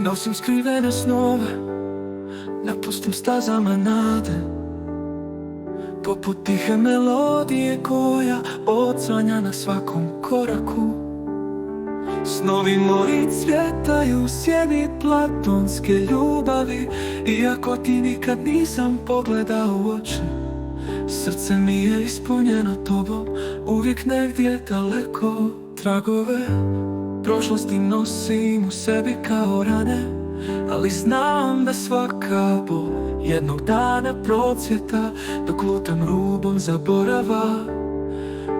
Nosim skrivene snove na pustim stazama nade, poput tihe melodije koja odzvanja na svakom koraku. Snovi moji cvjetaju u sjeni platonske ljubavi, iako ti nikad nisam pogledao u oči. Srce mi je ispunjeno tobom, uvijek negdje daleko. Tragove prošlosti nosim u sebi kao rane, ali znam da svaka bol jednog dana procvjeta, dok lutam rubom zaborava.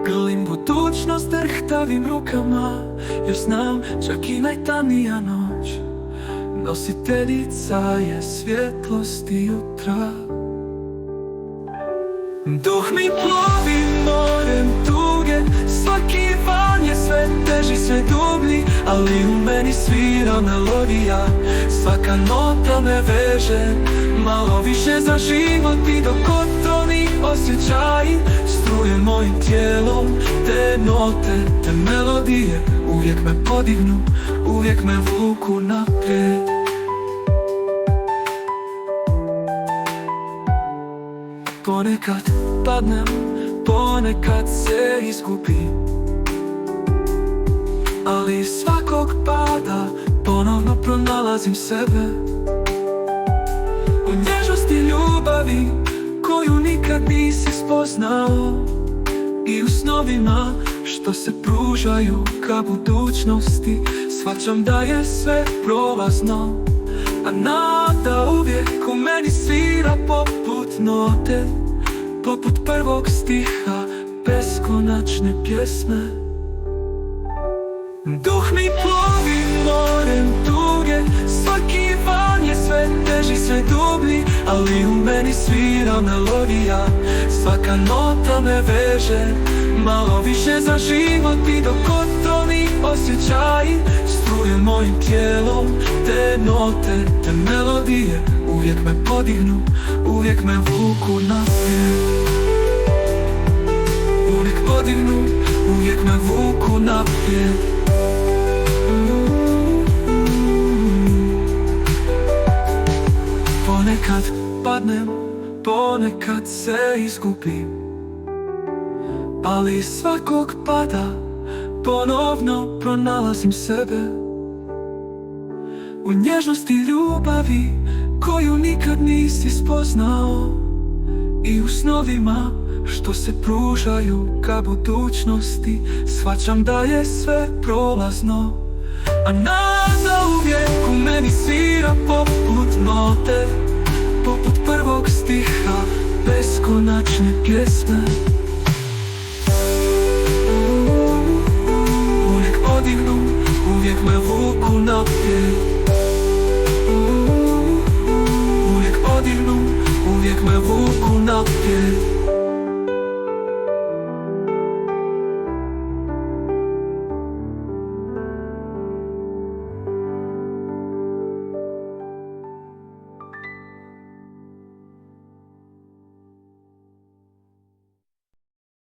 Grlim budućnost drhtavim rukama, jer znam čak i najtamnija noć nositeljica je svjetlosti jutra. Duh mi plovi morem tuge, svaki van je sve teži, sve dublji, ali u meni svira melodija. Svaka nota me veže malo više za život, i dok otrovni osjećaji struje mojim tijelom, te note, te melodije uvijek me podignu, uvijek me vuku naprijed. Ponekad padnem, ponekad se izgubim, ali svakog pada ponovno pronalazim sebe. U nježnosti ljubavi koju nikad nisi spoznao, i u snovima što se pružaju ka budućnosti, shvaćam da je sve prolazno, a nada uvijek u meni svira poput note, poput prvog stiha beskonačne pjesme. Duh mi plovi morem tuge, svaki van je sve teži, sve dublji, ali u meni svira melodija. Svaka nota me veže malo više za život, i dok otrovni osjećaji struje mojim tijelom, te note, te melodije uvijek me podignu, uvijek me vuku naprijed. Uvijek podignu, uvijek me vuku naprijed. Ponekad padnem, ponekad se izgubim, ali svakog pada ponovno pronalazim sebe. U nježnosti ljubavi koju nikad nisi spoznao, i u snovima što se pružaju ka budućnosti, shvaćam da je sve prolazno, a nada uvijek u meni svira poput note, poput prvog stiha beskonačne pjesme. Uvijek podignu, uvijek me vuku naprijed. Uvijek podignu, uvijek me vuku naprijed.